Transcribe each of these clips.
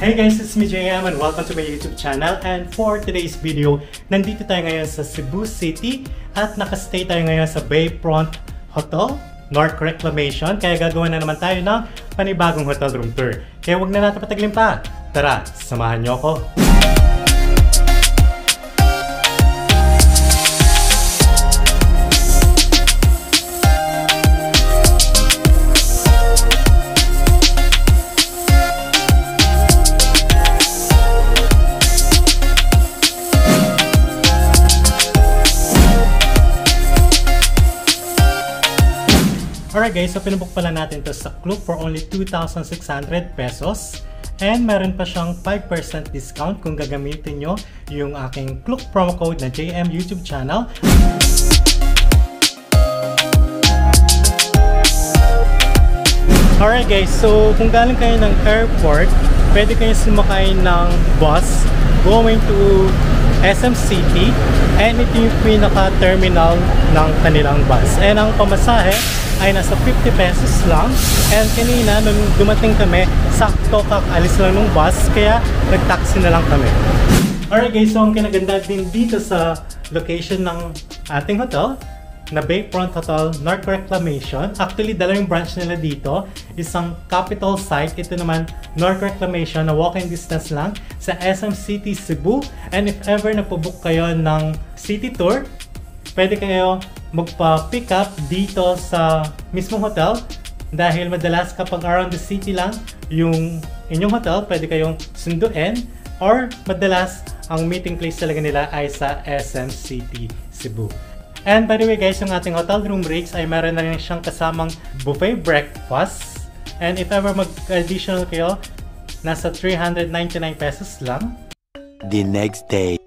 Hey guys, it's me JM and welcome to my YouTube channel. And for today's video, nandito tayo ngayon sa Cebu City at nakastay tayo ngayon sa Bayfront Hotel, North Reclamation. Kaya gagawa na naman tayo ng panibagong hotel room tour. Kaya huwag na natin patagalin pa. Tara, samahan niyo ako. Alright guys, so pinubook pala natin to sa Klook for only 2,600 pesos. And meron pa siyang 5% discount kung gagamitin nyo yung aking Klook promo code na JM YouTube channel. Alright guys, so kung galing kayo ng airport, pwede kayo sumakay ng bus going to SM City. And ito yung pinaka-terminal ng kanilang bus. And ang pamasahe ay nasa 50 pesos lang. And kanina nung dumating kami, sakto kakalis lang ng bus, kaya nag-taxi na lang kami. Alright guys, so ang kinaganda din dito sa location ng ating hotel na Bayfront Hotel North Reclamation. Actually, dalawang branch nila dito. Isang capital site, ito naman North Reclamation na walking distance lang sa SM City, Cebu. And if ever napabook kayo ng city tour, pwede kayo magpa-pick up dito sa mismong hotel dahil madalas kapag around the city lang yung inyong hotel, pwede kayong sunduin, or madalas ang meeting place talaga nila ay sa SM City, Cebu. And by the way guys, yung ating hotel room rates ay meron na rin siyang kasamang buffet breakfast. And if ever mag-additional kayo, nasa 399 pesos lang. The next day.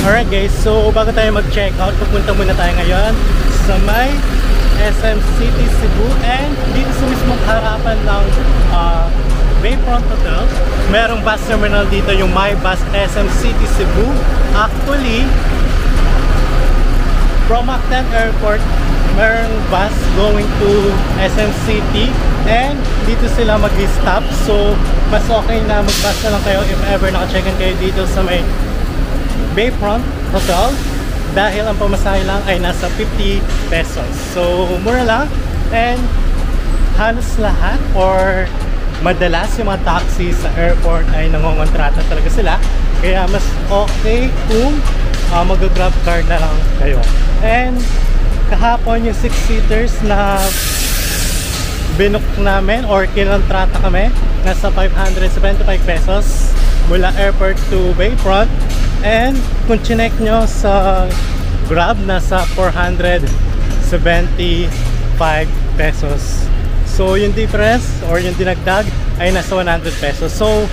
Alright guys, so bago tayo mag-check out, pupunta muna tayo ngayon sa may SM City, Cebu. And dito sa mismong harapan ng Bayfront Hotel, merong bus terminal dito, yung My Bus SM City, Cebu. Actually, from Mactan Airport, merong bus going to SM City and dito sila mag-stop. So, mas okay na mag-bus na lang kayo if ever naka-check-in kayo dito sa may Bayfront Hotel dahil ang pamasahe lang ay nasa 50 pesos. So, mura lang. And halos lahat or madalas yung mga taxi sa airport ay nangongontrata talaga sila. Kaya mas okay kung mag-grab car na lang kayo. And kahapon yung 6-seaters na binook namin or kinontrata kami, nasa 575 pesos mula airport to Bayfront. And kung chinek nyo sa Grab, nasa 475 pesos. So yung difference or yung dinagdag ay nasa 100 pesos. So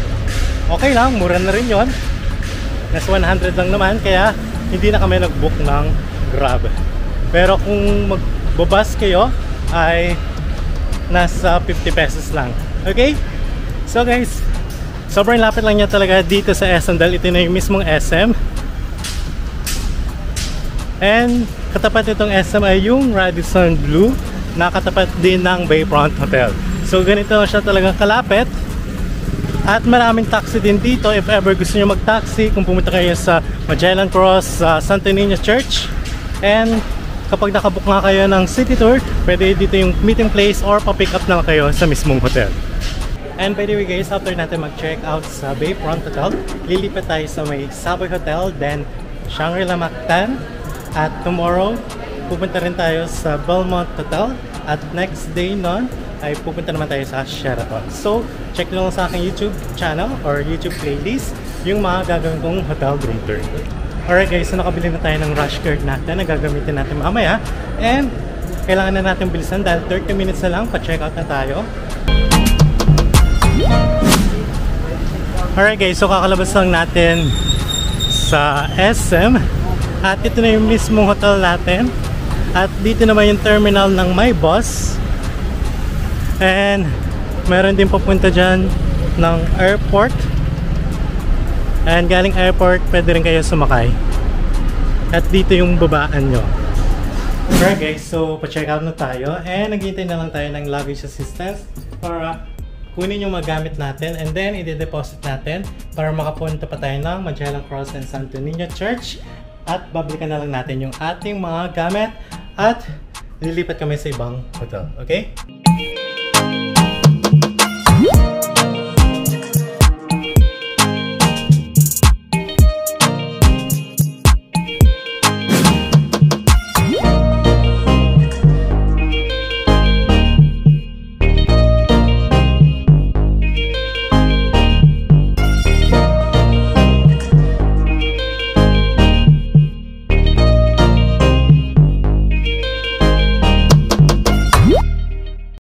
okay lang, mura na rin yon. Nasa 100 lang naman, kaya hindi na kami nag-book ng Grab. Pero kung magbabas kayo ay nasa 50 pesos lang. Okay? So guys, sobrang lapit lang niya talaga dito sa SM dahil ito na yung mismong SM. And katapat itong SM ay yung Radisson Blu na katapat din ng Bayfront Hotel. So ganito na siya talagang kalapit. At maraming taxi din dito if ever gusto nyo mag-taxi kung pumunta kayo sa Magellan Cross, Santo Niño Church. And kapag nakabook nga kayo ng city tour, pwede dito yung meeting place or pa-pick up na kayo sa mismong hotel. And by the way guys, after natin mag-check out sa Bayfront Hotel, lilipat tayo sa may Savoy Hotel, then Shangri-La Mactan. At tomorrow, pupunta rin tayo sa Belmont Hotel. At next day nun, ay pupunta naman tayo sa Sheraton. So, check nyo lang sa aking YouTube channel or YouTube playlist yung mga gagawin kong hotel room tour. Alright guys, so nakabili na tayo ng rush card natin na gagamitin natin mamaya. And kailangan na natin bilisan dahil 30 minutes na lang, pa-check out na tayo. Alright guys, so kakalabas lang natin sa SM. At ito na yung mismong hotel natin. At dito naman yung terminal ng My Bus. And meron din papunta dyan ng airport. And galing airport, pwede rin kayo sumakay. At dito yung babaan nyo. Alright guys, so pa-check out na tayo. And naghihintay na lang tayo ng luggage assistance para kunin yung magamit natin. And then, i-deposit natin para makapunta pa tayo ng Magellan Cross and Santo Niño Church. At babalikan na lang natin yung ating mga gamit. At lilipat kami sa ibang hotel. Okay?